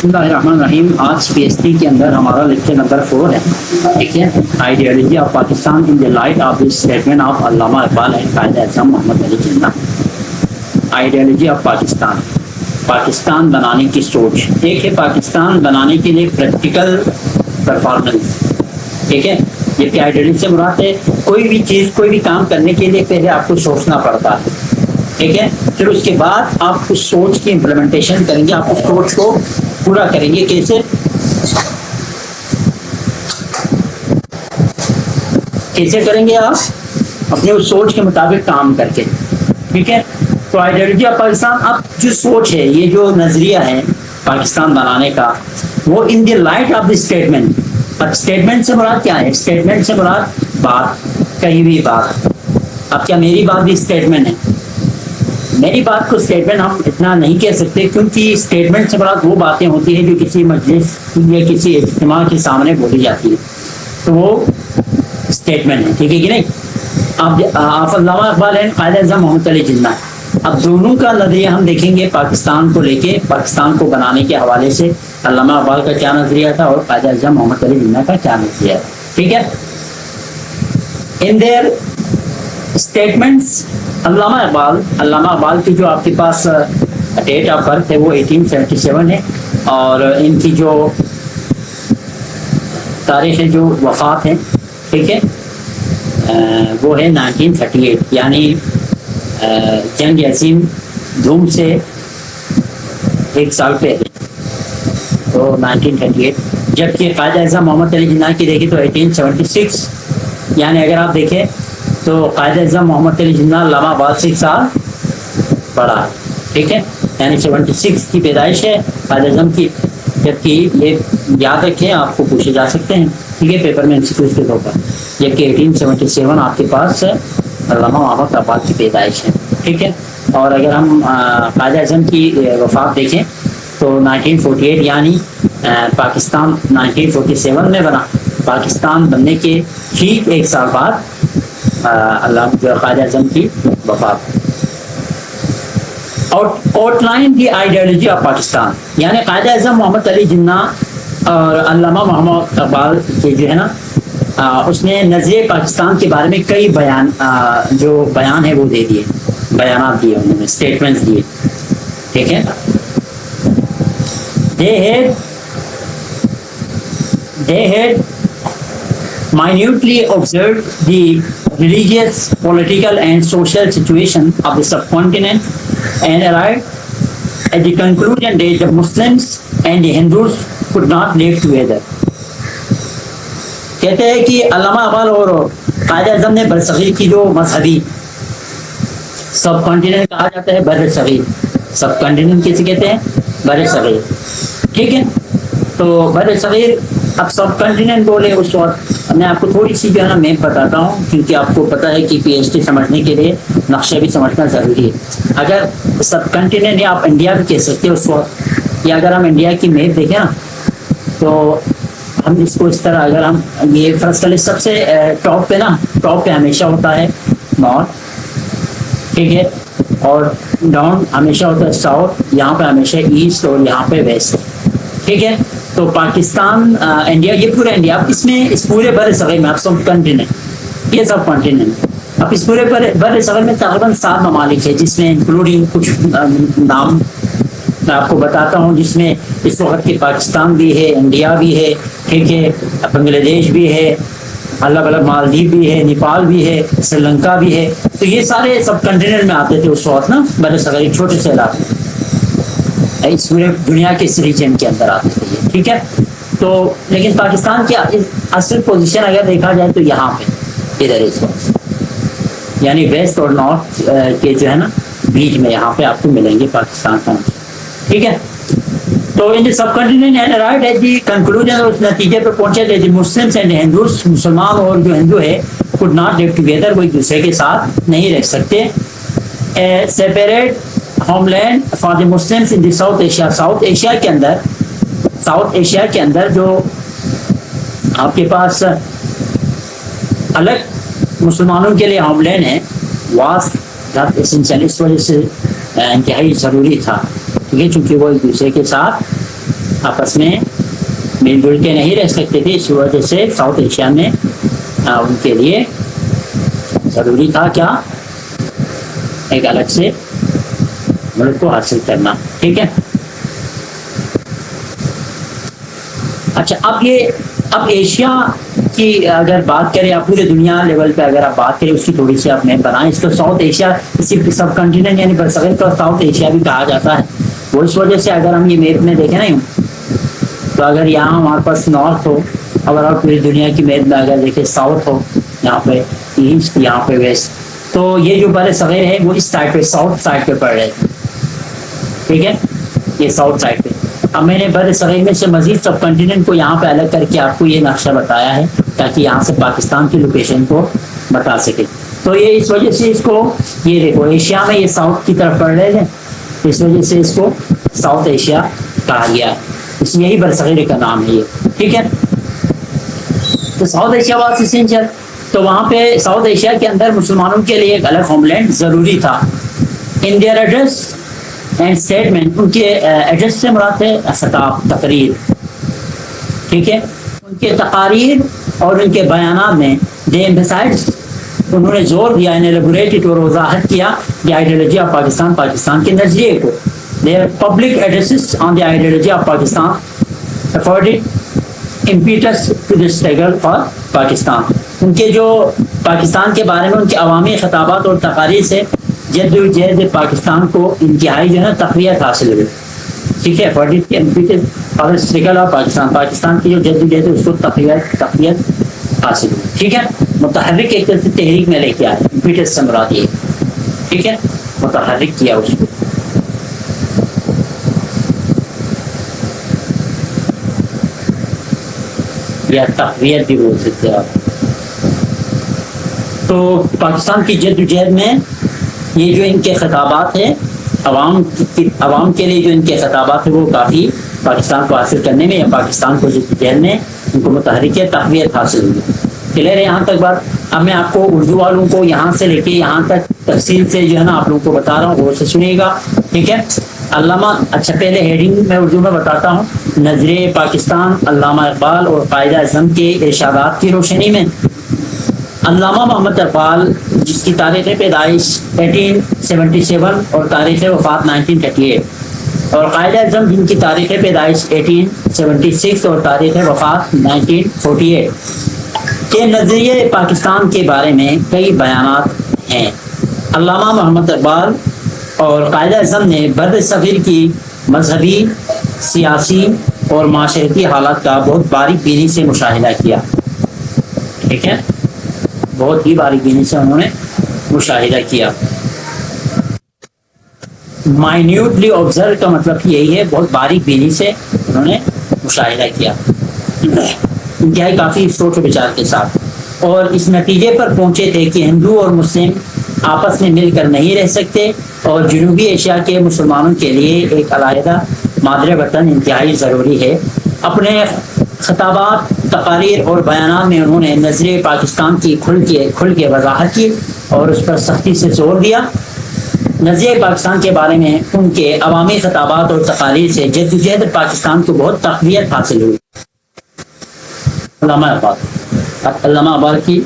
بسم اللہ الرحمن الرحیم. آج پی ایچ ڈی کے اندر ہمارا لیکچر نمبر 4 ہے. ٹھیک ہے, ideology of Pakistan in the light of the statement of Allama Iqbal and Quaid Azam Muhammad Ali Jinnah. Ideology of Pakistan, Pakistan بنانے کی سوچ. ایک ہے پاکستان بنانے کے لیے پریکٹیکل پرفارمنس. ٹھیک ہے, جبکہ آئیڈیالوجی سے مراد ہے کوئی بھی چیز کوئی بھی کام کرنے کے لیے پہلے آپ کو سوچنا پڑتا ہے. ٹھیک ہے, پھر اس کے بعد آپ اس سوچ کی امپلیمنٹیشن کریں گے, آپ اس سوچ کو پورا کریں گے. کیسے کریں گے؟ آپ اپنے اس سوچ کے مطابق کام کر کے. ٹھیک ہے, تو آئیڈیالوجی آف پاکستان, اب جو سوچ ہے, یہ جو نظریہ ہے پاکستان بنانے کا, وہ in the light of the statement. اب اسٹیٹمنٹ سے مراد کیا ہے؟ اسٹیٹمنٹ سے مراد بات, کہیں بھی بات. اب کیا میری بات بھی اسٹیٹمنٹ ہے؟ میری بات کو اسٹیٹمنٹ ہم اتنا نہیں کہہ سکتے, کیونکہ اسٹیٹمنٹ سے مراد وہ باتیں ہوتی ہیں جو کسی مجلس یا کسی اجتماع کے سامنے بولی جاتی ہے, تو وہ اسٹیٹمنٹ ہے. ٹھیک ہے کہ نہیں؟ اب آپ علامہ اقبال ہیں, قائد اعظم محمد علی جناح. اب دونوں کا نظریہ ہم دیکھیں گے پاکستان کو لے کے, پاکستان کو بنانے کے حوالے سے علامہ اقبال کا کیا نظریہ تھا اور قائد اعظم محمد علی جناح کا کیا نظریہ ہے. ٹھیک ہے, ان دیئر اسٹیٹمنٹس, علامہ اقبال کی جو آپ کے پاس ڈیٹ آف برتھ ہے وہ 1877 ہے, اور ان کی جو تاریخ جو وفات ہے, ٹھیک ہے, وہ ہے 1938, یعنی جنگ عظیم دھوم سے ایک سال پہلے, تو 1938. جبکہ قائد اعظم محمد علی جناح کی دیکھیں تو 1876, یعنی اگر آپ دیکھیں تو قائد اعظم محمد علی جناح علامہ اقبال سے 1 سال بڑا ہے. ٹھیک ہے, یعنی 76 کی پیدائش ہے قائد اعظم کی. جبکہ یہ یاد رکھیں, آپ کو پوچھے جا سکتے ہیں, ٹھیک ہے, پیپر میں انسٹیٹیوٹ کے طور پر. جبکہ 1877 آپ کے پاس علامہ محمد اقبال کی پیدائش ہے. ٹھیک ہے, اور اگر ہم قائد اعظم کی وفات دیکھیں تو 1948, یعنی پاکستان 1947 میں بنا. پاکستان بننے کے ٹھیک 1 سال بعد قائد اعظم کی وفات. Out line the ideology of Pakistan, یعنی قائد اعظم محمد علی جناح اور علامہ محمد اقبال کے جو ہے نا, اس نے نظریہ پاکستان کے بارے میں کئی جو بیان ہے وہ دے دیے, بیانات دیے انہوں نے, اسٹیٹمنٹس دیے. ٹھیک ہے, they had minutely observed the religious, political and social situation of the subcontinent and arrived at the conclusion that the Muslims and the Hindus could not live together. کہتے ہیں کہ علامہ اقبال اور قائد اعظم نے برصغیر کی جو مذہبی سب کانٹیننٹ کہا جاتا ہے, بر صغیر, سب کانٹیننٹ کیسے کہتے ہیں؟ بر صغیر. ٹھیک ہے, تو بر صغیر, اب سب کنٹیننٹ بولے اس وقت میں آپ کو تھوڑی سی جو ہے نا میپ بتاتا ہوں, کیونکہ آپ کو پتہ ہے کہ پی ایچ ڈی سمجھنے کے لیے نقشہ بھی سمجھنا ضروری ہے. اگر سب کنٹیننٹ یا آپ انڈیا بھی کہہ سکتے ہیں اس وقت, یا اگر ہم انڈیا کی میپ دیکھیں نا تو ہم اس کو اس طرح, اگر ہم یہ فرض کر لیں, سب سے ٹاپ پہ نا, ٹاپ پہ ہمیشہ ہوتا ہے نارتھ. ٹھیک ہے, اور ڈاؤن ہمیشہ ہوتا ہے ساؤتھ, یہاں پہ ہمیشہ ایسٹ, اور یہاں پہ ویسٹ. ٹھیک ہے, تو پاکستان, انڈیا, یہ پورا انڈیا, اب اس میں اس پورے بر صغیر میں اب سب کنٹیننٹ, یہ سب کنٹیننٹ, اب اس پورے بر صغیر میں تقریباً 7 ممالک ہے, جس میں انکلوڈنگ کچھ نام میں آپ کو بتاتا ہوں, جس میں اس وقت کے پاکستان بھی ہے, انڈیا بھی ہے, ٹھیک ہے, بنگلہ دیش بھی ہے, الگ الگ مالدیپ بھی ہے, نیپال بھی ہے, سری لنکا بھی ہے. تو یہ سارے سب کنٹیننٹ میں آتے تھے اس وقت نا, بر صغیر چھوٹے سے علاقے اس پورے دنیا کے اس ریجن کے اندر آتے تھے. ٹھیک ہے, تو لیکن پاکستان کی اصل پوزیشن اگر دیکھا جائے تو یہاں پہ ادھر اس وقت, یعنی ویسٹ اور نارتھ کے جو ہے نا بیچ میں, یہاں پہ آپ کو ملیں گے پاکستان کا. ٹھیک ہے, تو in subcontinent and right at the conclusion, اس نتیجے پہ پہنچے کہ مسلمس اینڈ ہندوز, مسلمان اور جو ہندو ہے, could not live together, وہ ایک دوسرے کے ساتھ نہیں رہ سکتے. Separate homeland for the Muslims in the South Asia, South Asia کے اندر جو آپ کے پاس الگ مسلمانوں کے لیے ہوم لینڈ ہے, واس اسینشیل, اس وجہ سے انتہائی ضروری تھا. ٹھیک ہے, چونکہ وہ ایک دوسرے کے ساتھ آپس میں مل جل کے نہیں رہ سکتے تھے. اس وجہ سے ساؤتھ ایشیا میں ان کے لیے ضروری تھا کیا, ایک الگ سے ملک کو حاصل کرنا. ٹھیک ہے. اچھا, اب ایشیا کی اگر بات کریں, آپ پورے دنیا لیول پہ اگر آپ بات کریں اس کی تھوڑی سی آپ میپ بنائیں. اس کو ساؤتھ ایشیا کسی سب کنٹیننٹ یعنی برصغیر کو ساؤتھ ایشیا بھی کہا جاتا ہے. وہ اس وجہ سے اگر ہم یہ میپ میں دیکھیں نا, تو اگر یہاں ہمارے پاس نارتھ ہو, اگر آپ پوری دنیا کی میپ میں اگر دیکھیں ساؤتھ ہو, یہاں پہ ایسٹ, یہاں پہ ویسٹ, تو یہ جو بر صغیر ہے وہ اس سائڈ پہ ساؤتھ سائڈ پہ پڑ رہے تھے. ٹھیک ہے, یہ ساؤتھ سائڈ پہ. اب میں نے بر صغیر میں سے مزید سب کنٹیننٹ کو یہاں پہ الگ کر کے آپ کو یہ نقشہ بتایا ہے تاکہ یہاں سے پاکستان کی لوکیشن کو بتا سکے. تو یہ اس وجہ سے اس کو, یہ دیکھو ایشیا میں یہ ساؤتھ کی طرف پڑ رہے تھے, اس وجہ سے اس کو ساؤتھ ایشیا کہا گیا ہے. اس یہی برصغیر کا نام ہے یہ. ٹھیک ہے. تو ساؤتھ ایشیا واز اسینشل. تو وہاں پہ ساؤتھ ایشیا کے اندر مسلمانوں کے لیے ایک الگ ہوم لینڈ ضروری تھا. In their address and statement, ان کے ایڈریس سے مراد ہے خطاب, تقریر. ٹھیک ہے. ان کے تقاریر اور ان کے بیانات میں دے ایمفسائزڈ, انہوں نے زور دیا, ایلیبوریٹڈ اور وضاحت کیا the ideology of Pakistan, Pakistan کے نظریے کو. Their public addresses on the ideology of Pakistan afforded impetus to the struggle for Pakistan. ان کے جو پاکستان کے بارے میں ان کے عوامی خطابات اور تقاریر سے جدوجہد پاکستان کو انتہائی جو ہے تقویت حاصل ہوئی. ٹھیک ہے. afforded کے impetus for the struggle of Pakistan, Pakistan کی جو جدوجہد ہے اس کو تقویت حاصل ہوئی. ٹھیک ہے. متحرک ایک طرح سے تحریک میں لے کے آئے, impetus سے مراد یہ. ٹھیک ہے. متحرک کیا اس کو. یا تقویت بھی بول سکتے ہیں آپ. تو پاکستان کی جدوجہد میں یہ جو ان کے خطابات ہیں, عوام کے لیے جو ان کے خطابات ہیں وہ کافی پاکستان کو حاصل کرنے میں یا پاکستان کو جدوجہد میں ان کو متحرک تقویت حاصل ہوئی. کلیئر ہے یہاں تک بات. اب میں آپ کو اردو والوں کو یہاں سے لے کے یہاں تک تفصیل سے جو ہے نا آپ لوگوں کو بتا رہا ہوں, غور سے سنیے گا. ٹھیک ہے. علامہ, اچھا پہلے ہیڈنگ میں اردو میں بتاتا ہوں. نظریہ پاکستان علامہ اقبال اور قائد اعظم کے ارشادات کی روشنی میں علامہ محمد اقبال, جس کی تاریخ پیدائش 1877 اور تاریخ وفات 1938, اور قائد اعظم جن کی تاریخ پیدائش 1876 اور تاریخ وفات 1948 کے نظریہ پاکستان کے بارے میں کئی بیانات ہیں. علامہ محمد اقبال اور قائد اعظم نے بر صغیر کی مذہبی, سیاسی اور معاشرتی حالات کا بہت باریک بینی سے مشاہدہ کیا. ٹھیک ہے. بہت ہی باریک بینی سے انہوں نے مشاہدہ کیا. مائنیوٹلی آبزرو کا مطلب یہی ہے, بہت باریک بینی سے انہوں نے مشاہدہ کیا, انتہائی کافی سوچ و بچار کے ساتھ, اور اس نتیجے پر پہنچے تھے کہ ہندو اور مسلم آپس میں مل کر نہیں رہ سکتے اور جنوبی ایشیا کے مسلمانوں کے لیے ایک علیحدہ مادر وطن انتہائی ضروری ہے. اپنے خطابات, تقاریر اور بیانات میں انہوں نے نظریہ پاکستان کی کھل کے وضاحت کی اور اس پر سختی سے زور دیا. نظریہ پاکستان کے بارے میں ان کے عوامی خطابات اور تقاریر سے جدوجہد پاکستان کو بہت تقویت حاصل ہوئی. علامہ اقبال کی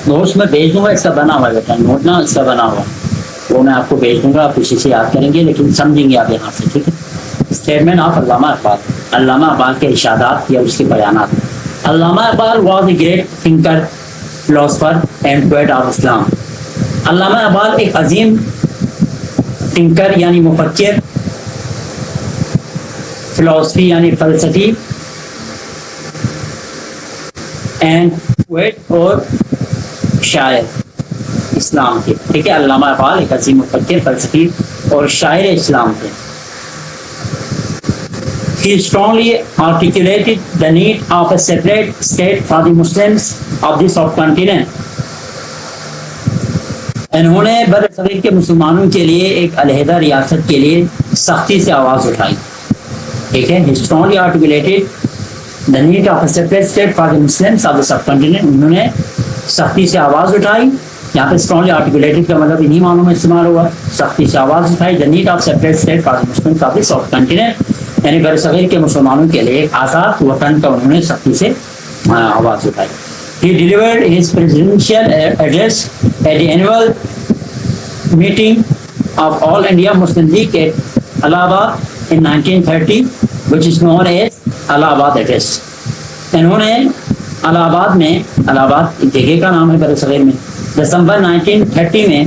نوٹس میں بھیج دوں گا, اس کا بنا ہوا بیٹا نوٹ نا, اس کا بنا ہوا وہ میں آپ کو بھیج دوں گا, آپ اسی سے یاد کریں گے لیکن سمجھیں گے آپ یہاں سے. ٹھیک ہے. اسٹیٹمنٹ آف علامہ اقبال, علامہ اقبال کے ارشادات یا اس کے بیانات. Allama Iqbal was a great thinker, philosopher and poet of Islam. Allama Iqbal ایک عظیم تھنکر یعنی مفکر, فلاسفی یعنی فلسفی, اینڈ پوئٹ اور شاعر اسلام کے. ٹھیک ہے. علامہ اقبال ایک عظیم مفکر, فلسفی اور شاعر اسلام تھے. He strongly articulated the need of a separate state for the Muslims of the subcontinent. انہوں نے بر صغیر کے مسلمانوں کے لیے ایک علیحدہ ریاست کے لیے سختی سے آواز اٹھائی. ٹھیک ہے. He strongly articulated the need of a separate state for the Muslims of the subcontinent. انہوں نے سختی سے آواز اٹھائی یہاں پہ اسٹرانگلی آرٹیکولیٹڈ کا مطلب انہیں معنوں میں استعمال ہوا. سختی سے آواز اٹھائی, the need of separate state for the Muslim of the South continent, یعنی بر صغیر کے مسلمانوں کے لیے ایک آزاد وطن کا انہوں نے سختی سے آواز اٹھائی. He delivered his presidential address at the annual meeting of All India Muslim League at Allahabad in 1930, which is known as Allahabad Address. انہوں نے الہ آباد میں, الہ آباد جگہ کا نام ہے بر صغیر میں, دسمبر 1930 میں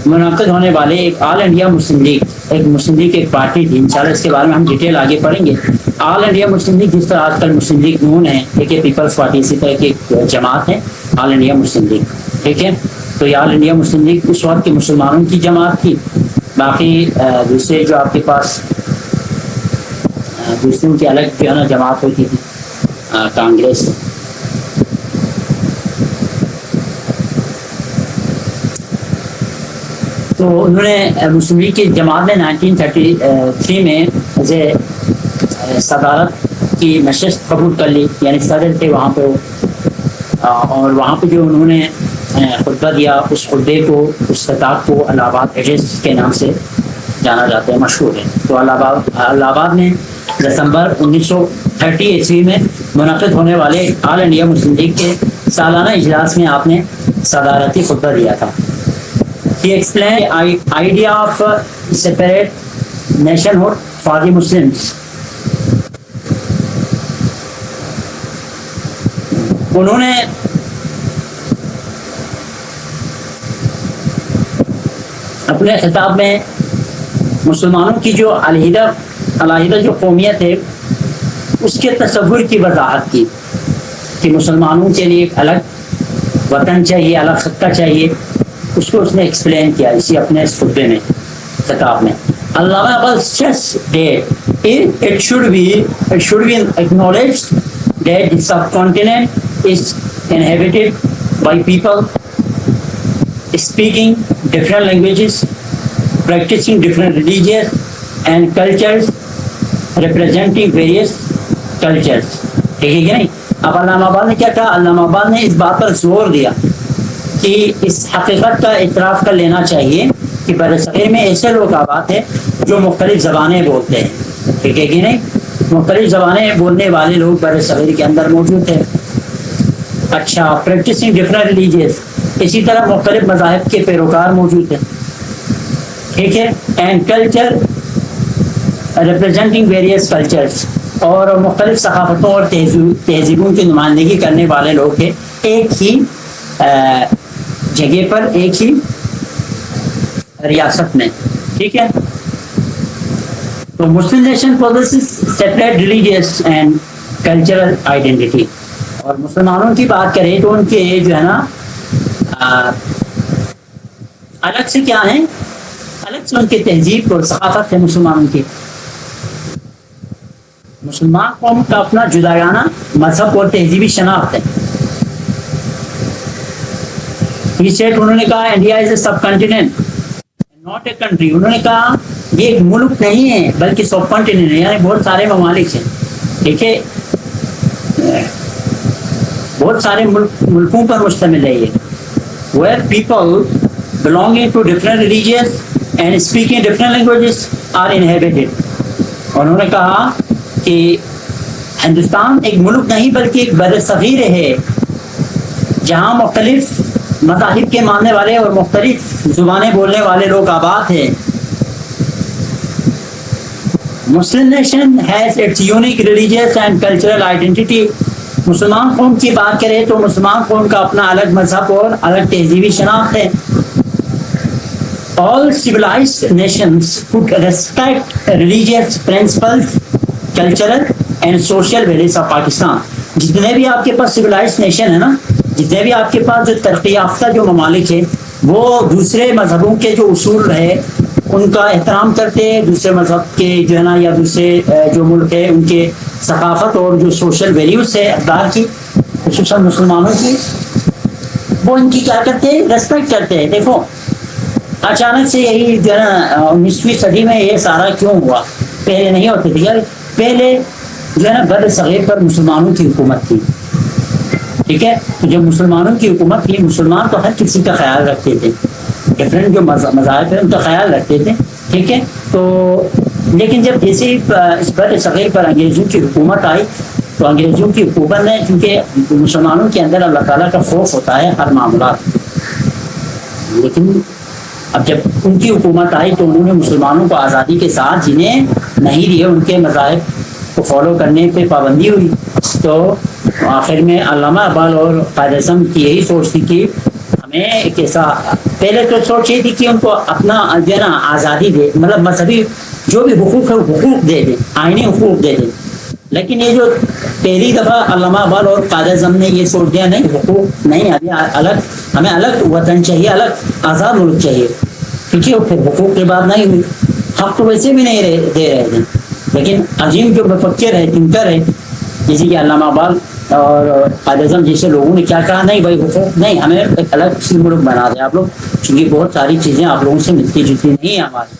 منعقد ہونے والے ایک آل انڈیا مسلم لیگ, ایک مسلم لیگ ایک پارٹی تھی, انشاءاللہ اس کے بارے میں ہم ڈیٹیل آگے پڑھیں گے. آل انڈیا مسلم لیگ جس طرح آج کل مسلم لیگ نون ہے, ایک پیپلز پارٹی, اسی طرح کی ایک جماعت ہے آل انڈیا مسلم لیگ, ٹھیک ہے. تو یہ آل انڈیا مسلم لیگ اس وقت کے مسلمانوں کی جماعت تھی. باقی دوسرے جو آپ کے پاس دوسروں کی الگ جو ہے نا جماعت ہوتی تھی, کانگریس. تو انہوں نے مسلم لیگ کی جماعت نے 1933 میں صدارت کی نشست قبول کر لی, یعنی صدر تھے وہاں پہ. اور وہاں پہ جو انہوں نے خطبہ دیا, اس خطبے کو, اس خطاب کو الہ آباد ایڈریس کے نام سے جانا جاتا ہے, مشہور ہے. تو الہ آباد میں دسمبر 1930 عیسوی میں منعقد ہونے والے آل انڈیا مسلم لیگ کے سالانہ اجلاس میں آپ نے صدارتی خطبہ دیا تھا. He explained the idea of separate nationhood for the Muslims. انہوں نے اپنے خطاب میں مسلمانوں کی جو علیحدہ جو قومیت ہے اس کے تصور کی وضاحت کی کہ مسلمانوں کے لیے ایک الگ وطن چاہیے, الگ خطہ چاہیے. اس کو اس نے ایکسپلین کیا اسی اپنے اس خطبے میں, خطاب میں. علامہ Iqbal stressed that it should be acknowledged that the subcontinent is inhabited by people speaking different languages, practicing different religions and cultures, representing various cultures. ٹھیک ہے کہ نہیں؟ اب علامہ اقبال نے کیا کہا؟ علامہ اقبال نے اس بات پر زور دیا کہ اس حقیقت کا اعتراف کر لینا چاہیے کہ بر صغیر میں ایسے لوگ آباد ہیں جو مختلف زبانیں بولتے ہیں. ٹھیک ہے کہ نہیں؟ مختلف زبانیں بولنے والے لوگ بر صغیر کے اندر موجود ہیں. اچھا, پریکٹسنگ ڈفرنٹ ریلیجیز, اسی طرح مختلف مذاہب کے پیروکار موجود ہیں. ٹھیک ہے. And culture representing various cultures, اور مختلف ثقافتوں اور تہذیبوں کی نمائندگی کرنے والے لوگ ہیں ایک ہی جگہ پر, ایک ہی ریاست میں. ٹھیک ہے. تو Muslim nation possesses separate religious and cultural identity. اور مسلمانوں کی بات کریں تو ان کے جو ہے نا الگ سے کیا ہیں, الگ سے ان کی تہذیب اور ثقافت ہے مسلمانوں کی. مسلمان قوم کا اپنا جداگانہ مذہب اور تہذیبی شناخت ہے. انہوں نے کہا India is a subcontinent not a country. انہوں نے کہا یہ ایک ملک نہیں ہے بلکہ سب کنٹیننٹ ہے, یعنی بہت سارے ممالک ہیں. ٹھیک ہے, بہت سارے ملکوں پر مشتمل ہے یہ. Where people belonging to different religions and speaking different languages are inhabited. انہوں نے کہا کہ ہندوستان ایک ملک نہیں بلکہ ایک بر صغیر ہے جہاں مختلف مذاہب کے ماننے والے اور مختلف زبانیں بولنے والے لوگ آباد ہیں. Muslim nation has its unique religious and cultural identity. مسلمان قوم کی بات کریں تو مسلمان قوم کا اپنا الگ مذہب اور الگ تہذیبی شناخت ہے. All civilized nations put respect religious principles, cultural and social values of Pakistan. جتنے بھی آپ کے پاس civilized nation ہے نا, جتنے بھی آپ کے پاس جو ترقی یافتہ جو ممالک ہیں وہ دوسرے مذہبوں کے جو اصول ہے ان کا احترام کرتے ہیں. دوسرے مذہب کے جو ہے نا یا دوسرے جو ملک ہے ان کے ثقافت اور جو سوشل ویلیوز ہے اقدار کی, خصوصاً مسلمانوں کی, وہ ان کی کیا کرتے ہیں, ریسپیکٹ کرتے ہیں. دیکھو اچانک سے یہی جو ہے نا 19ویں صدی میں یہ سارا کیوں ہوا؟ پہلے نہیں ہوتے تھے. پہلے جو ہے نا بر صغیر پر مسلمانوں کی حکومت تھی. ٹھیک ہے. تو جب مسلمانوں کی حکومت تھی، مسلمان تو ہر کسی کا خیال رکھتے تھے، ڈفرینٹ جو مذاہب ہیں ان کا خیال رکھتے تھے. ٹھیک ہے. تو لیکن جب جیسے اس بر صغیر پر انگریزوں کی حکومت آئی تو انگریزوں کی حکومت نے، کیونکہ مسلمانوں کے اندر اللہ تعالیٰ کا خوف ہوتا ہے ہر معاملات، لیکن اب جب ان کی حکومت آئی تو انہوں نے مسلمانوں کو آزادی کے ساتھ جنہیں نہیں دیے، ان کے مذاہب کو فالو کرنے پہ پابندی ہوئی. تو آخر میں علامہ اقبال اور قائد اعظم کی یہی سوچ تھی کہ ہمیں ایک ایسا، پہلے تو سوچ یہ تھی کہ ان کو اپنا جو ہے نا آزادی دے، مطلب مذہبی جو بھی حقوق ہے وہ حقوق دے دیں، آئینی حقوق دے دیں. لیکن یہ جو پہلی دفعہ علامہ اقبال اور قائد اعظم نے یہ سوچ دیا نہیں، حقوق نہیں، ہمیں الگ وطن چاہیے، الگ آزاد ملک چاہیے. ٹھیک ہے. پھر حقوق کی بات نہیں ہوئی، حق تو ویسے بھی نہیں دے رہے تھے. لیکن عظیم جو مفکر ہے، تنکر ہے، جیسے کہ علامہ اقبال اور قائد اعظم جیسے لوگوں نے کیا کہا، نہیں بھائی حقوق نہیں، ہمیں ایک الگ سی ملک بنا دیں آپ لوگ، چونکہ بہت ساری چیزیں آپ لوگوں سے ملتی جلتی نہیں ہیں ہماری.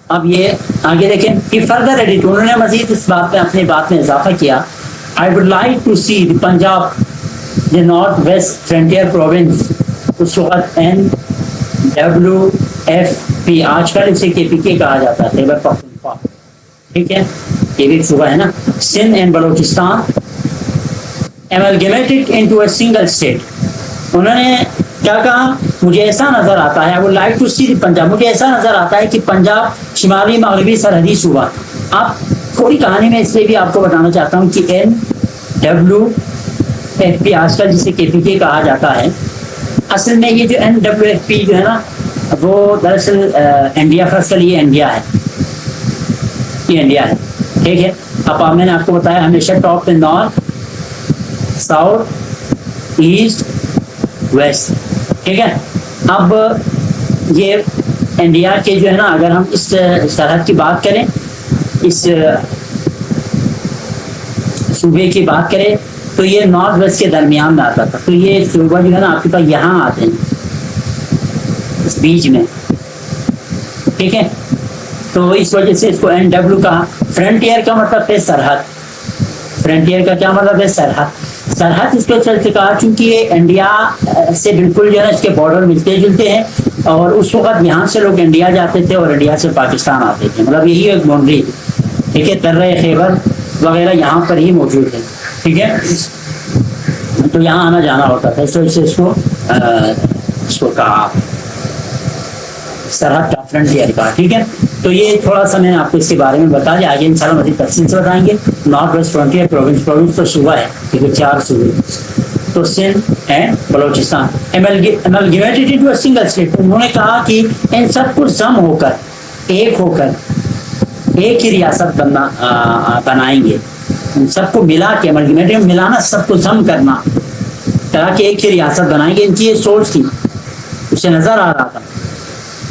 اب یہ آگے دیکھیں کہ فردر ایڈٹ، انہوں نے مزید اس بات میں اپنی بات میں اضافہ کیا. I would like to see the Punjab the north west frontier province, اس وقت NWFP، آج کل اسے KPK کہا جاتا ہے، خیبر پختونخوا. ٹھیک ہے. یہ بھی ایک صوبہ ہے نا. Sindh and Balochistan amalgamated into a single state. انہوں نے کیا کہا، مجھے ایسا نظر آتا ہے، I would like to see Punjab, مجھے ایسا نظر آتا ہے کہ پنجاب شمالی مغربی سرحدی صوبہ. اب تھوڑی کہانی میں اس لیے بھی آپ کو بتانا چاہتا ہوں کہ NWFP آج کل جسے KPK کہا جاتا ہے، اصل میں یہ جو NWFP جو ہے نا وہ دراصل انڈیا، فرض کر لیے انڈیا ہے، یہ انڈیا ہے. ٹھیک ہے. اب میں نے آپ کو بتایا ہمیشہ ٹاپ پہ نارتھ، ساؤتھ، ایسٹ، ویسٹ. ٹھیک ہے. اب یہ انڈیا کے جو ہے نا، اگر ہم اس سرحد کی بات کریں، اس صوبے کی بات کریں تو یہ نارتھ ویسٹ کے درمیان میں آتا تھا. تو یہ صوبہ جو ہے نا آپ کے پاس یہاں آتے ہیں اس بیچ میں. ٹھیک ہے. تو اس وجہ سے اس کو NW کہا. فرنٹیئر کا مطلب ہے سرحد. فرنٹیئر کا کیا مطلب ہے؟ سرحد. سرحد اس کو سے کہا چونکہ یہ انڈیا سے بالکل جو ہے اس کے بارڈر ملتے جلتے ہیں، اور اس وقت یہاں سے لوگ انڈیا جاتے تھے اور انڈیا سے پاکستان آتے تھے، مطلب یہی ایک باؤنڈری. ٹھیک ہے. درہ خیبر وغیرہ یہاں پر ہی موجود ہے. ٹھیک ہے. تو یہاں آنا جانا ہوتا تھا، اس وجہ سے اس کو کہا سرحد کا، فرنٹیئر کا. ٹھیک ہے. تو یہ تھوڑا سا میں نے آپ کو اس کے بارے میں بتا دیا، آگے انشاءاللہ مزید تفصیل سے بتائیں گے. نارتھ ویسٹ فرنٹیئر پروونس تو صوبہ ہے، ٹھیک ہے، 4 صوبے. تو Sindh and Balochistan amalgamated into a single state. انہوں نے کہا کہ ان سب کو ضم ہو کر ایک ایک ہی ریاست بنائیں گے. ان سب کو ملا کے amalgamated، ملانا، سب کو ضم کرنا، کہا کہ ایک ہی ریاست بنائیں گے. ان کی یہ سوچ تھی، اسے نظر آ رہا تھا.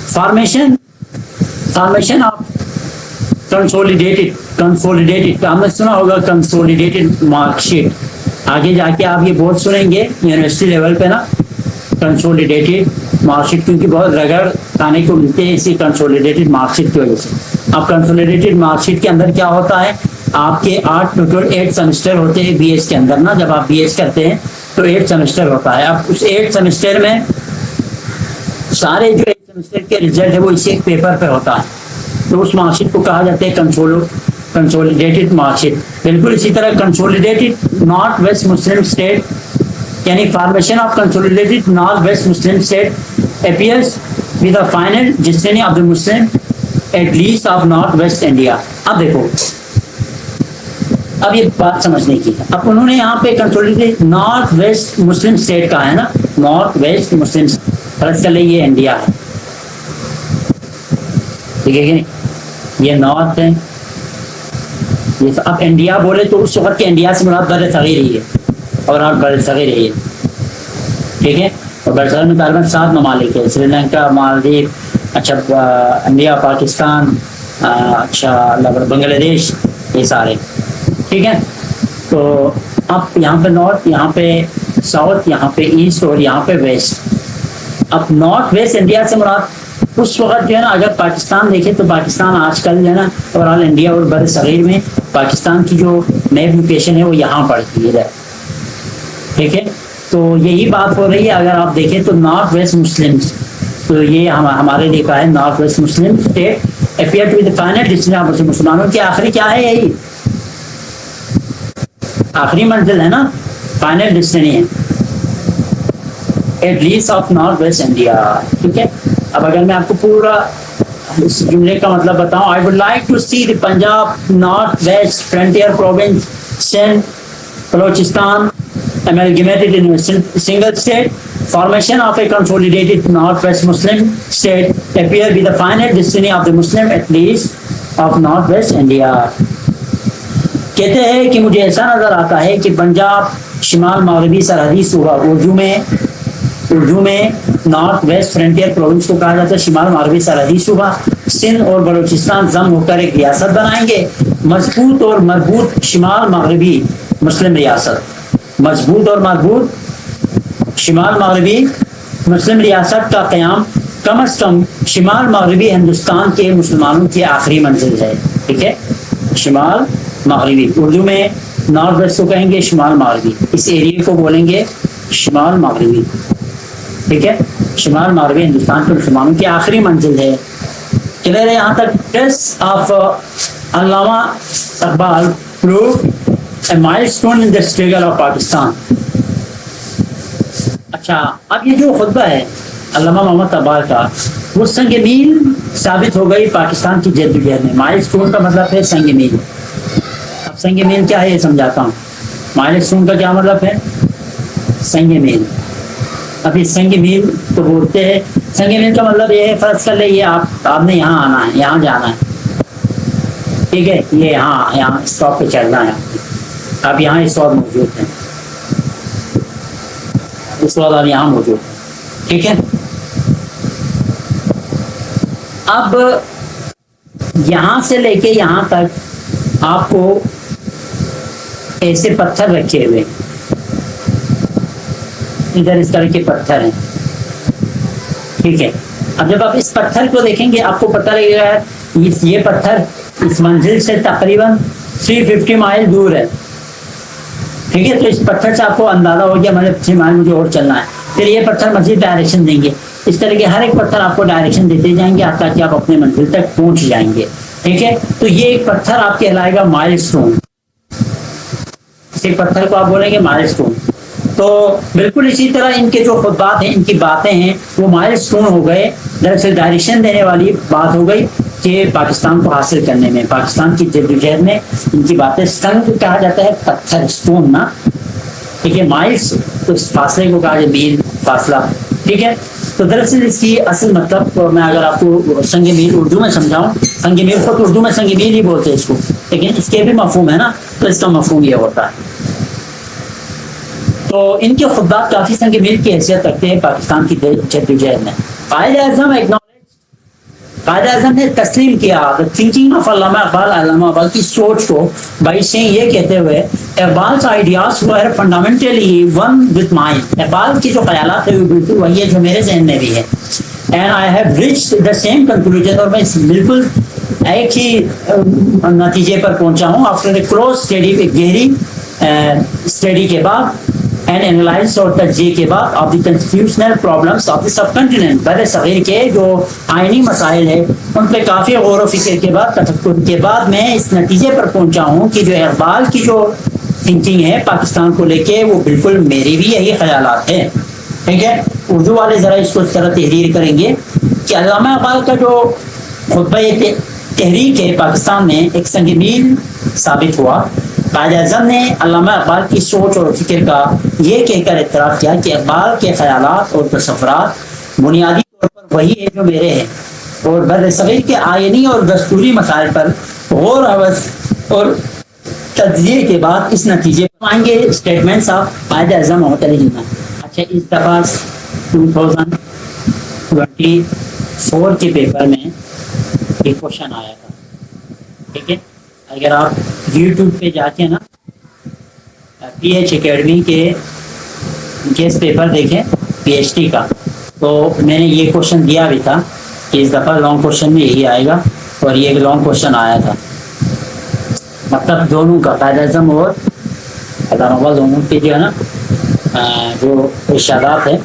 فارمیشن آف کنسولیڈیٹڈ، ہم نے سنا ہوگا کنسولیڈیٹڈ مارک شیٹ. آگے جا کے آپ یہ بہت سنیں گے یونیورسٹی لیول پہ نا، کنسولیڈیٹڈ مارک شیٹ، کیونکہ بہت رگڑ کھانے کو ملتے ہیں اسی کنسولیڈیٹڈ مارک شیٹ کی وجہ سے. اب کنسولیڈیٹڈ مارک شیٹ کے اندر کیا ہوتا ہے، آپ کے 8 سیمسٹر ہوتے ہیں BS کے اندر نا. جب آپ BS کرتے ہیں تو 8 سیمسٹر ہوتا ہے. اب اس 8 سیمسٹر میں سارے جو 8 سیمسٹر کے رزلٹ ہے وہ اسی ایک پیپر پہ ہوتا ہے. تو اس مارک شیٹ کو کہا جاتا ہے کنسولیڈیٹڈ مارک شیٹ. بالکل اسی طرح consolidated north west Muslim state, یعنی formation of consolidated north west Muslim state appears with a final destiny of the Muslim at least of north west India. اب دیکھو، اب یہ بات سمجھنے کی ہے. اب انہوں نے یہاں پہ consolidated north west Muslim state کہا ہے نا، نارتھ ویسٹ مسلم، فرض کر لیں یہ انڈیا ہے. ٹھیک ہے کہ نہیں، یہ نارتھ ہے. اب انڈیا بولے تو اس وقت کے انڈیا سے مراد بر صغیر ہی ہے، اور آپ بر صغیر ہے. ٹھیک ہے. اور بر صغیر میں تقریباً 7 ممالک ہے، سری لنکا، مالدیپ، اچھا انڈیا، پاکستان، اچھا بنگلہ دیش، یہ سارے. ٹھیک ہے. تو اب یہاں پہ نارتھ، یہاں پہ ساؤتھ، یہاں پہ ایسٹ اور یہاں پہ ویسٹ. اب نارتھ ویسٹ انڈیا سے مراد اس وقت جو ہے نا اگر پاکستان دیکھے تو پاکستان آج کل جو ہے نا اوور آل انڈیا اور بر صغیر میں پاکستان کی جو میپ لوکیشن ہے وہ یہاں پڑتی ہے، ٹھیک ہے. تو یہی بات ہو رہی ہے. اگر آپ دیکھیں تو نارتھ ویسٹ مسلم، تو یہ ہمارے لیے کہا ہے north west Muslim state appear to be the final destination. مسلمانوں کی آخری کیا ہے؟ یہی آخری منزل ہے نا، فائنل ڈیسٹینی ہے at least of north west India, ٹھیک ہے. اب اگر میں آپ کو پورا اس جملے کا مطلب بتاؤں، I would like to see the Punjab north west frontier province Sindh Baluchistan amalgamated in a single state. Formation of a consolidated northwest Muslim state appear to be the final destiny of the Muslim at least of northwest India. کہتے ہیں کہ مجھے ایسا نظر آتا ہے کہ پنجاب شمال مغربی سرحدی صوبہ، اردو میں نارتھ ویسٹ فرنٹیئر پروونس کو کہا جاتا ہے، شمال مغربی سرحدی صوبہ، سندھ اور بلوچستان ضم ہو کر ایک ریاست بنائیں گے، مضبوط اور مربوط شمال مغربی مسلم ریاست. مضبوط اور مربوط شمال مغربی مسلم ریاست کا قیام کم از کم شمال مغربی ہندوستان کے مسلمانوں کی آخری منزل ہے، ٹھیک ہے. شمال مغربی، اردو میں نارتھ ویسٹ کو کہیں گے شمال مغربی، اس ایریے کو بولیں گے شمال مغربی، ٹھیک ہے. شمال مغربی ہندوستان کے مسلمانوں کی آخری منزل ہے. کلیئر ہے یہاں تک؟ Test of Allama Iqbal proof a milestone in the struggle of Pakistan. اچھا، اب یہ جو خطبہ ہے علامہ محمد اقبال کا، وہ سنگ میل ثابت ہو گئی پاکستان کی جدوجہد میں. مائلسٹون کا مطلب ہے سنگ میل. اب سنگ میل کیا ہے یہ سمجھاتا ہوں. مائلسٹون کا کیا مطلب ہے؟ سنگ میل. ابھی سنگ میل تو بولتے ہیں، سنگ میل کا مطلب یہ ہے، فرض کر لیں یہ آپ نے یہاں آنا ہے، یہاں جانا ہے، ٹھیک ہے. یہ یہاں اسٹاپ پہ چلنا ہے، آپ یہاں اس وقت موجود ہیں، اس وقت آپ یہاں موجود ہیں، ٹھیک ہے. اب یہاں سے لے کے یہاں تک آپ کو ایسے پتھر رکھے ہوئے، ادھر اس طرح کے پتھر ہیں، ٹھیک ہے. اب جب آپ اس پتھر کو دیکھیں گے آپ کو پتہ لگے گا یہ پتھر اس منزل سے تقریباً 350 مائل دور ہے، ٹھیک ہے. تو اس پتھر سے آپ کو اندازہ ہو گیا مطلب 3 مائل مجھے اور چلنا ہے. پھر یہ پتھر مزید ڈائریکشن دیں گے. اس طرح کے ہر ایک پتھر آپ کو ڈائریکشن دیتے جائیں گے تاکہ آپ اپنے منزل تک پہنچ جائیں گے، ٹھیک ہے. تو یہ ایک پتھر آپ کہلائے گا مائل سٹون. اسی پتھر کو آپ بولیں گے مائل سٹون. تو بالکل اسی طرح ان کے جو خطبات ہیں، ان کی باتیں ہیں، وہ مائل سٹون ہو گئے. دراصل ڈائریکشن دینے والی بات ہو گئی کہ پاکستان کو حاصل کرنے میں، پاکستان کی جدوجہد میں ان کی باتیں. سنگ کہا جاتا ہے پتھر، سٹون نا، ٹھیک ہے. مائلس تو اس فاصلے کو کہا جائے میل، فاصلہ، ٹھیک ہے. تو دراصل اس کی اصل مطلب میں اگر آپ کو سنگ میل اردو میں سمجھاؤں، سنگ میل کو تو اردو میں سنگ میل ہی بولتے ہیں اس کو، لیکن اس کے بھی مفہوم ہے نا، تو اس کا مفہوم یہ ہوتا ہے. تو ان کے خطبات کافی سنگ میل کی حیثیت رکھتے ہیں پاکستان کی جدوجہد میں. قائد اعظم نے تسلیم کیا تھنکنگ آف علامہ اقبال، علامہ اقبال کی سوچ کو، بائی سینگ، یہ کہتے ہوئے اقبال's ideas were fundamentally one with mine. Iqbal کی جو خیالات ہیں وہ بالکل وہی ہے جو میرے ذہن میں بھی ہے. and I have reached the same conclusion، اور میں بالکل ایک ہی نتیجے پر پہنچا ہوں. after a close study، ایک گہری اسٹڈی کے بعد، and analysis اور تجزیے کے بعد of the constitutional problems of the subcontinent، بر صغیر کے جو آئینی مسائل ہیں ان پہ کافی غور و فکر کے بعد، تفکر کے بعد میں اس نتیجے پر پہنچا ہوں کہ جو اقبال کی جو تھنکنگ ہے پاکستان کو لے کے، وہ بالکل میری بھی یہی خیالات ہیں، ٹھیک ہے. اردو والے ذرا اس کو اس طرح تحریر کریں گے کہ علامہ اقبال کا جو خطبہ تحریک ہے پاکستان میں ایک سنگ میل ثابت ہوا. قائد اعظم نے علامہ اقبال کی سوچ اور فکر کا یہ کہہ کر اعتراف کیا کہ اقبال کے خیالات اور تصورات بنیادی طور پر وہی ہے جو میرے ہیں، اور بر صغیر کے آئینی اور دستوری مسائل پر غور و خوض اور تجزیے کے بعد اس نتیجے پر آئیں گے. اسٹیٹمنٹس آف قائد اعظم محمد علی جناح. اچھا، اس دفعہ 2024 کے پیپر میں ایک کوشچن آیا تھا، ٹھیک ہے. اگر آپ یوٹیوب پہ جا کے نا پی ایچ اکیڈمی کے کیس پیپر دیکھیں پی ایچ ڈی کا، تو میں نے یہ کوشچن دیا بھی تھا کہ کہ اس دفعہ لانگ کوشچن میں یہی آئے گا، اور یہ ایک لانگ کوشچن آیا تھا، مطلب دونوں کا، قائد اعظم اور علامہ دونوں کے جو ہے نا جو ارشادات ہے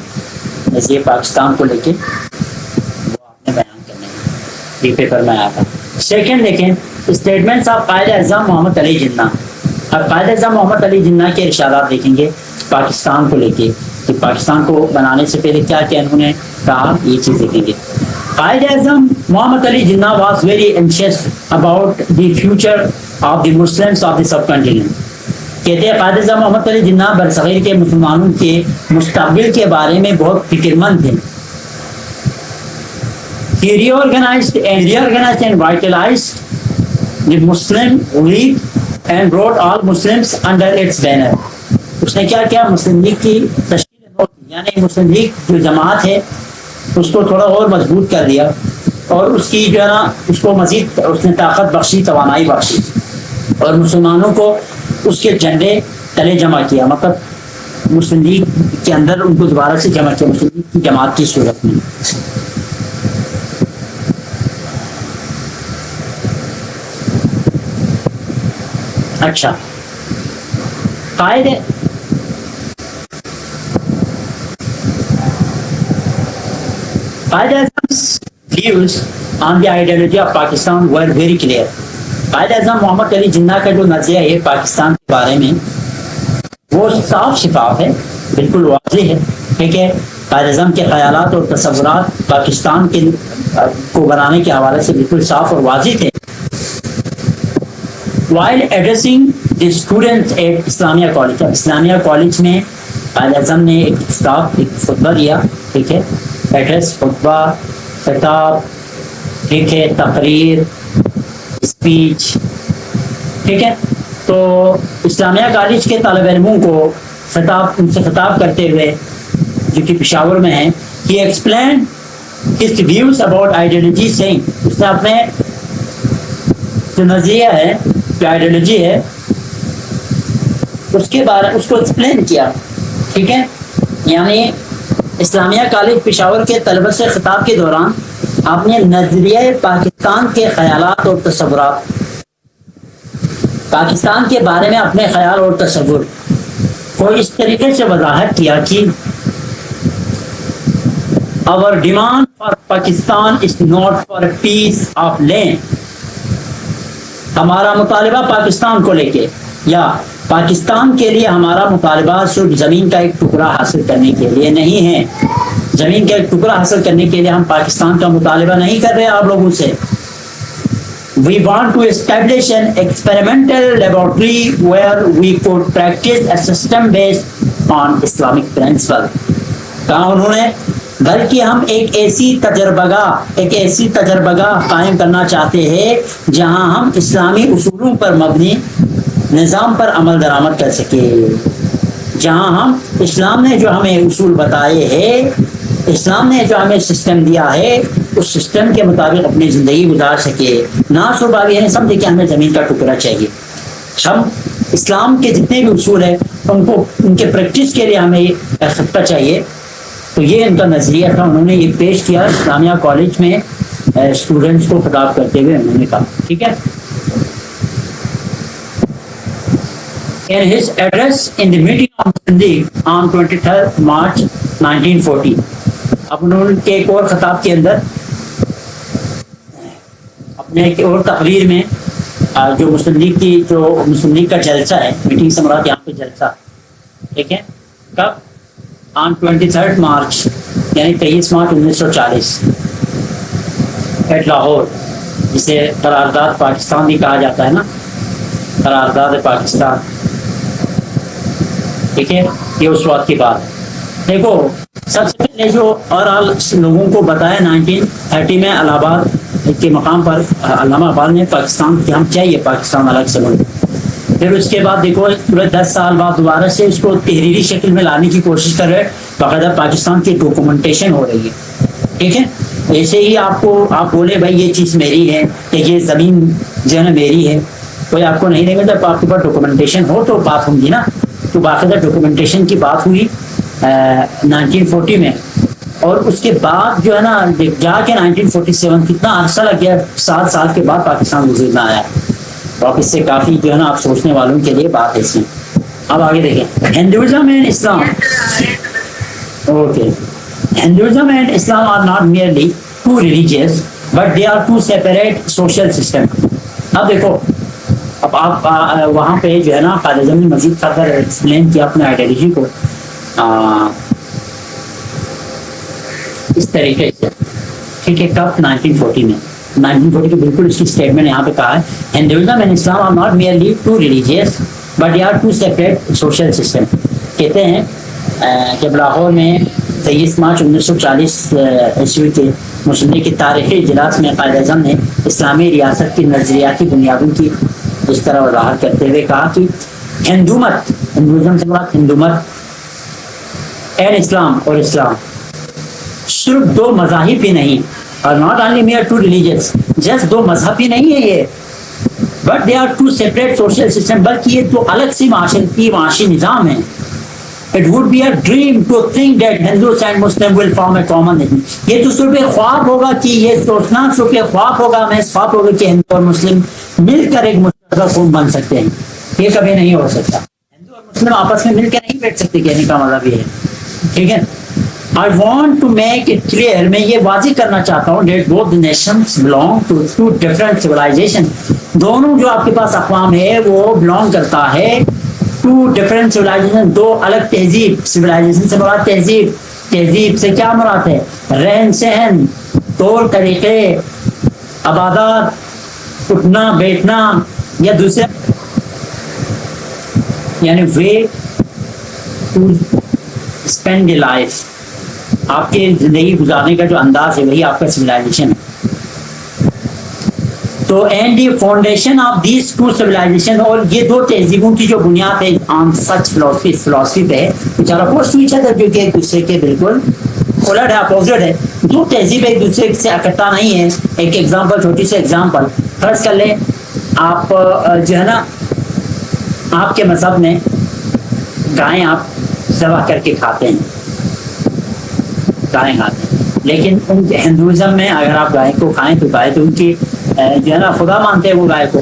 نظریہ پاکستان کو لے کے وہ آپ نے بیان کرنے ہیں، یہ پیپر میں آیا تھا۔ سیکنڈ دیکھیں اسٹیٹمنٹس آف قائد اعظم محمد علی جناح۔ اب قائد اعظم محمد علی جناح کے ارشادات دیکھیں گے پاکستان کو لے کے، کہ پاکستان کو بنانے سے پہلے کیا کیا انہوں نے کہا، یہ چیز دیکھیں گے۔ Quaid Azam Muhammad Ali Jinnah was very anxious about the future of the Muslims of the subcontinent. کہتے ہیں قائد اعظم محمد علی جناح برصغیر کے مسلمانوں کے مستقبل کے بارے میں بہت فکر مند تھے۔ He reorganized and vitalized the Muslim League and brought all Muslims under its banner۔ اس نے کیا کیا، مسلم لیگ کی تشکیل، یعنی مسلم لیگ جو جماعت ہے اس کو تھوڑا اور مضبوط کر دیا، اور اس کی جو ہے نا اس کو مزید اس نے طاقت بخشی، توانائی بخشی، اور مسلمانوں کو اس کے جھنڈے تلے جمع کیا، مطلب مسلم لیگ کے اندر ان کو دوبارہ سے جمع کیا، مسلم لیگ کی جماعت کی صورت میں۔ اچھا، قائد اعظم's views on the ideology of Pakistan were very clear۔ قائد اعظم محمد علی جناح کا جو نظریہ ہے پاکستان کے بارے میں وہ صاف شفاف ہے، بالکل واضح ہے، ٹھیک ہے۔ قائد اعظم کے خیالات اور تصورات پاکستان کے کو بنانے کے حوالے سے بالکل صاف اور واضح تھے۔ While addressing the students at Islamia college, Islamia college میں قائد اعظم نے ایک خطبہ دیا، ٹھیک ہے، ایڈریس، خطبہ، خطاب، ٹھیک ہے، تقریر، اسپیچ، ٹھیک ہے۔ تو اسلامیہ کالج کے طالب علموں کو ان سے خطاب کرتے ہوئے جو کہ پشاور میں ہیں، he explained his views about ideology saying، اس نے اپنے جو نظریہ ہے، جو آئیڈیالوجی ہے، اس کے بارے اس کو ایکسپلین کیا، ٹھیک ہے۔ یعنی اسلامیہ کالج پشاور کے طلبہ سے خطاب کے دوران آپ نے نظریہ پاکستان کے خیالات اور تصورات، پاکستان کے بارے میں اپنے خیال اور تصور کو اس طریقے سے وضاحت کیا کہ our demand for Pakistan is not for a piece of land۔ ہمارا مطالبہ پاکستان کو لے کے یا پاکستان کے لیے ہمارا مطالبہ صرف زمین کا ایک ٹکڑا حاصل کرنے کے لیے نہیں ہے۔ زمین کا ایک ٹکڑا حاصل کرنے کے لیے ہم پاکستان کا مطالبہ نہیں کر رہے آپ لوگوں سے۔ We want to establish an experimental laboratory where we could practice a system based on Islamic principle۔ کہا انہوں نے بلکہ ہم ایک ایسی تجربہ گاہ قائم کرنا چاہتے ہیں جہاں ہم اسلامی اصولوں پر مبنی نظام پر عمل درآمد کر سکے، جہاں ہم اسلام نے جو ہمیں اصول بتائے ہیں، اسلام نے جو ہمیں سسٹم دیا ہے، اس سسٹم کے مطابق اپنی زندگی گزار سکے، نہ صرف آگے نہیں سمجھے کہ ہمیں زمین کا ٹکڑا چاہیے۔ ہم اسلام کے جتنے بھی اصول ہیں ان کے پریکٹس کے لیے ہمیں خطہ چاہیے۔ تو یہ ان کا نظریہ تھا، انہوں نے یہ پیش کیا اسلامیہ کالج میں اسٹوڈنٹس کو خطاب کرتے ہوئے انہوں نے کہا، ٹھیک ہے۔ In his address in the meeting of Muslim League on 23rd March 1940، اب انہوں نے ایک اور خطاب کے اندر اپنے ایک اور تقریر میں جو مسلم لیگ کا جلسہ ہے، میٹنگ سے مراد یہاں پہ جلسہ، ٹھیک ہے، کب؟ آن 23rd مارچ یعنی 23 مارچ 1940 ایٹ لاہور، جسے قرارداد پاکستان بھی کہا جاتا ہے نا، قرارداد پاکستان، ٹھیک ہے، یہ اس وقت کی بات ہے۔ دیکھو سب سے پہلے جو اور لوگوں کو بتایا 1930 میں الہ آباد کے مقام پر علامہ اقبال نے پاکستان کہ ہم چاہیے پاکستان الگ سے ملک۔ پھر اس کے بعد دیکھو پورے 10 سال بعد دوبارہ سے اس کو تحریری شکل میں لانے کی کوشش کر رہے، باقاعدہ پاکستان کی ڈاکومنٹیشن ہو رہی ہے، ٹھیک ہے۔ ایسے ہی آپ بولے بھائی یہ چیز میری ہے کہ یہ زمین جو ہے نا میری ہے، کوئی آپ کو نہیں دے گا، جب آپ کے پاس ڈاکومنٹیشن ہو تو بات ہوگی نا۔ تو باقاعدہ ڈاکومنٹیشن کی بات ہوئی 1940 میں اور اس کے بعد جو ہے نا جا کے 1947 کتنا عرصہ لگ گیا، 7 سال کے بعد پاکستان وجود میں آیا ہے. تو آپ اس سے کافی جو ہے نا آپ سوچنے والوں کے لیے بات ہے اس میں. اب آگے دیکھیں Hinduism and Islam. Okay, Hinduism and Islam are not merely two religious but they are two separate social system. اب دیکھو، اب آپ وہاں پہ جو ہے نا قائد اعظم نے مزید فردر ایکسپلین کیا اپنے آئیڈیالوجی کو اس طریقے سے، ٹھیک ہے. کب؟ 1940 میں. 1940 کے بالکل اس کی اسٹیٹمنٹ یہاں پہ کہا ہے Hinduism and Islam are not merely two religious but they are two separate social system. کہتے ہیں جب لاہور میں 23 مارچ 1940 عیسوی کے مسلم لیگ کے تاریخی اجلاس میں قائد اعظم نے اسلامی ریاست کی نظریاتی بنیادوں کی اس طرح وضاحت کرتے ہوئے کہا کہ ہندوازم سے مراد ہندومت اینڈ اسلام اور اسلام صرف 2 مذاہب ہی نہیں، اور not only mere 2 religions, just 2 مذہب ہی نہیں ہے یہ، but they are 2 separate social system, بلکہ یہ 2 الگ سی معاشی نظام ہیں. It would be a dream to think that Hindus and Muslims will form a common nation. یہ تو صرف ایک خواب ہوگا، کہ یہ سوچنا صرف ایک خواب ہوگا، میں اس خواب ہوگا کہ ہندو اور مسلم مل کر ایک مشترکہ قوم بن سکتے ہیں. یہ کبھی نہیں ہو سکتا. ہندو اور مسلم آپس میں مل کے نہیں بیٹھ سکتے، کہنے کا مطلب یہ ہے. ٹھیک ہے. I want to make it clear، میں یہ واضح کرنا چاہتا ہوں that both the nations belong to 2 different civilizations. دونوں جو آپ کے پاس اقوام ہے وہ belong کرتا ہے 2 different civilization، 2 الگ تہذیب. civilization سے مراد تہذیب، تہذیب سے کیا مراد ہے؟ رہن سہن، طور طریقے، عبادات، اٹھنا بیٹھنا، یا دوسرے یعنی way to spend the life، آپ کے زندگی گزارنے کا جو انداز ہے وہی آپ کا سویلائزیشن ہے. تو and the foundation of these 2 civilisation, اور یہ 2 تہذیبوں کی جو بنیاد ہے آن سچ فلاسفی، اس فلاسفی پہ ہے بیچارہ اپوزٹ ٹو ایچ ادر، جو کہ ایک دوسرے کے بالکل الٹ ہے، اپوزٹ ہے. 2 تہذیب ایک دوسرے سے اکٹھا نہیں ہے. ایک ایگزامپل، چھوٹی سی ایگزامپل فرض کر لیں، آپ جو ہے نا آپ کے مذہب میں گائیں آپ ذبح کر کے کھاتے ہیں، گائیں کھاتے ہیں، لیکن ان کے ہندوازم میں اگر آپ گائے کو کھائیں تو گائے تو ان کی جو ہے نا خدا مانتے ہیں وہ گائے کو.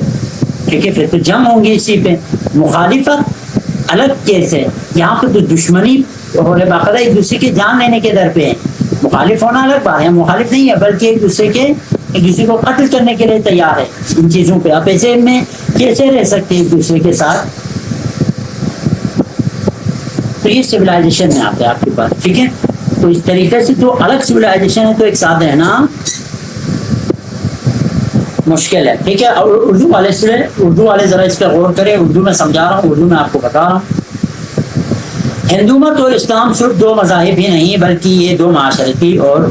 ٹھیک ہے، پھر تو جنگ ہوں گی اسی پہ. مخالفت الگ کیس ہے، یہاں پہ تو دشمنی ہو رہے، باقاعدہ ایک دوسرے کی جان لینے کے در پہ ہیں. مخالف ہونا الگ بات ہے، مخالف نہیں ہے بلکہ ایک دوسرے کو قتل کرنے کے لیے تیار ہے ان چیزوں پہ. آپ ایسے میں کیسے رہ سکتے ایک دوسرے کے ساتھ؟ تو یہ سویلائزیشن ہے آپ کے پاس. ٹھیک ہے، تو اس طریقے سے 2 الگ سویلائزیشن ہے، تو ایک ساتھ رہنا مشکل ہے. ٹھیک ہے. اور اردو والے ذرا اس پہ غور کریں. اردو میں سمجھا رہا ہوں، اردو میں آپ کو بتا رہا ہوں. ہندومت اور اسلام صرف 2 مذاہب ہی نہیں بلکہ یہ 2 معاشرتی اور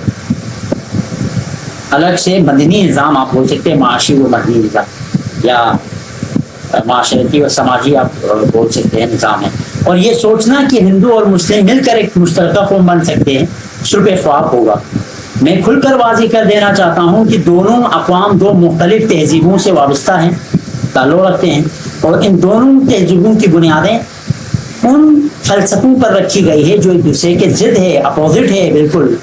الگ سے مدنی نظام آپ بول سکتے ہیں، معاشی و مدنی نظام، یا معاشرتی و سماجی آپ بول سکتے ہیں نظام ہے. اور یہ سوچنا کہ ہندو اور مسلم مل کر ایک مشترکہ قوم بن سکتے ہیں صرف ایک خواب ہوگا. میں کھل کر واضح کر دینا چاہتا ہوں کہ دونوں اقوام 2 مختلف تہذیبوں سے وابستہ ہیں، تعلق رکھتے ہیں، اور ان دونوں تہذیبوں کی بنیادیں ان فلسفوں پر رکھی گئی ہے جو ایک دوسرے کے ضد ہے، اپوزٹ ہے بالکل.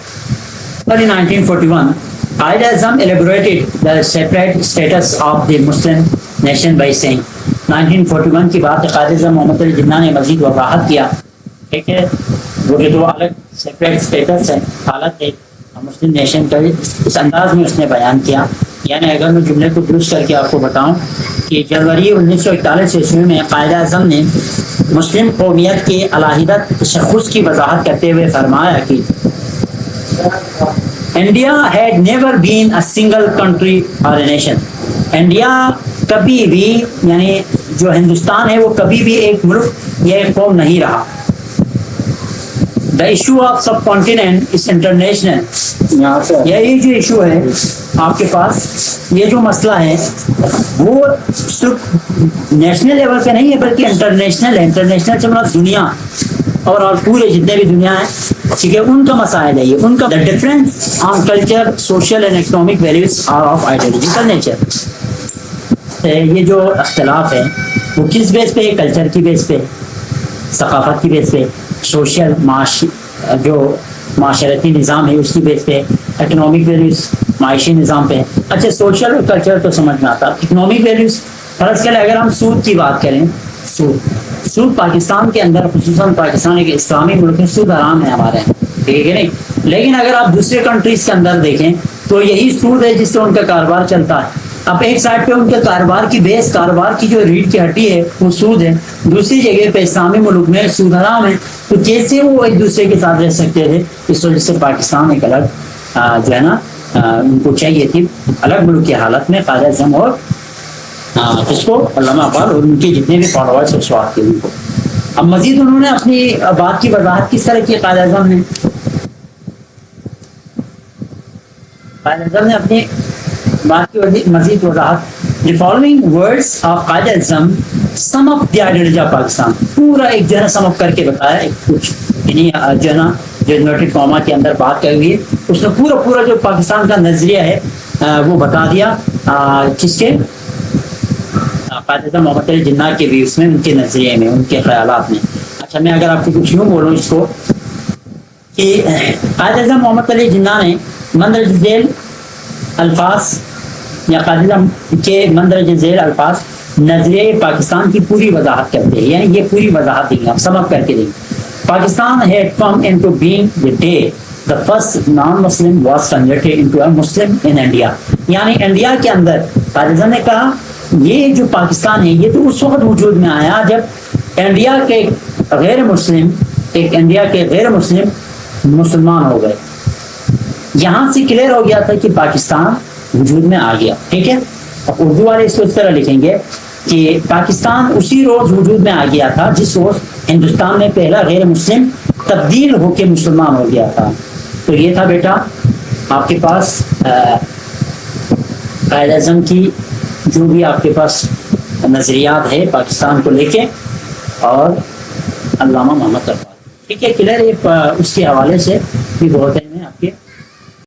In 1941 Quaid Azam elaborated the separate status of the Muslim nation by saying 1941 کی بات قائد اعظم محمد علی جناح نے مزید وضاحت کیا. ٹھیک ہے، وہ 2 الگ سیپریٹ اسٹیٹس ہے، حالت ہے مسلم نیشن کا، اس انداز میں اس نے بیان کیا. یعنی اگر میں جملے کو درست کر کے آپ کو بتاؤں کہ جنوری 1941 عیسوی میں قائد اعظم نے مسلم قومیت کے علیحدہ تشخص کی وضاحت کرتے ہوئے فرمایا کہ India had never been a single country or a nation. India کبھی بھی، یعنی جو ہندوستان ہے وہ کبھی بھی ایک ملک یا ایک قوم نہیں رہا. The issue of subcontinent is international. یہی جو ایشو ہے آپ کے پاس، یہ جو مسئلہ ہے وہ صرف نیشنل لیول پہ نہیں ہے بلکہ انٹرنیشنل ہے. انٹرنیشنل سے مراد دنیا اور پورے جتنے بھی دنیا ہے، ٹھیک ہے، ان کا مسائل ہے یہ. ان کا difference on culture, social and economic values are of ideological nature. یہ جو اختلاف ہے وہ کس بیس پہ ہے؟ کلچر کی بیس پہ، ثقافت کی بیس پہ، سوشل معاشی جو معاشرتی نظام ہے اس کی بیس پہ، اکنامک ویلیوز معاشی نظام پہ. اچھا سوشل اور کلچر تو سمجھ میں آتا. اکنامک ویلیوز فرض کریں اگر ہم سود کی بات کریں، سود پاکستان کے اندر خصوصاً پاکستان ایک اسلامی ملک ہے، سود حرام ہے ہمارے یہاں، ٹھیک ہے نہیں. لیکن اگر آپ دوسرے کنٹریز کے اندر دیکھیں تو یہی سود ہے جس سے ان کا کاروبار چلتا ہے. اب ایک سائڈ پہ ان کے کاروبار کی بیس، کاروبار کی جو ریڑھ کی ہڈی ہے وہ سود ہے، دوسری جگہ پہ اسلامی ملک میں سود حرام ہے. تو کیسے وہ ایک دوسرے کے ساتھ رہ سکتے تھے؟ اس وجہ سے پاکستان ایک الگ جو ہے نا ان کو چاہیے تھی الگ ملک کی حالت میں قائد اعظم اور اس کو علامہ اقبال اور ان کے جتنے بھی فالوورز اور سوات کے ان کو. اب مزید انہوں نے اپنی بات کی وضاحت کس طرح کی؟ قائد اعظم نے اپنی بات کی مزید وضاحت. The following words of Quaid Azam sum up the ideology of Pakistan. پورا ایک جو ہے نا سم اپ کر کے بتایا، ایک کچھ یعنی جو ہے نا جو انورٹڈ کاما کے اندر بات کہی ہوئی ہے اس نے پورا جو پاکستان کا نظریہ ہے وہ بتا دیا. کس کے؟ قائد اعظم محمد علی جناح کے بھی اس میں، ان کے نظریے میں، ان کے خیالات میں. اچھا میں اگر آپ کو کچھ یوں بولوں اس کو کہ قائد اعظم محمد علی جناح نے مندرجہ ذیل الفاظ یا قائد اعظم کے مندرجہ ذیل الفاظ نظریہ پاکستان کی پوری وضاحت کرتے ہیں، یعنی یہ پوری وضاحت دیں گے، ہم سم اپ کر کے دیں گے. Pakistan had come into being the day the first non-Muslim was converted into a Muslim in India. یعنی انڈیا کے اندر قائد اعظم نے کہا یہ جو پاکستان ہے یہ تو اس وقت وجود میں آیا جب انڈیا کے غیر مسلم مسلمان ہو گئے. یہاں سے کلیئر ہو گیا تھا کہ پاکستان وجود میں آ گیا، ٹھیک ہے. اردو والے اس کو اس طرح لکھیں گے کہ پاکستان اسی روز وجود میں آ گیا تھا جس روز ہندوستان میں پہلا غیر مسلم تبدیل ہو کے مسلمان ہو گیا تھا. تو یہ تھا بیٹا آپ کے پاس قائد اعظم کی جو بھی آپ کے پاس نظریات ہے پاکستان کو لے کے، اور علامہ محمد اقبال، ٹھیک ہے. کلیئر اس کے حوالے سے بھی بہت ہے.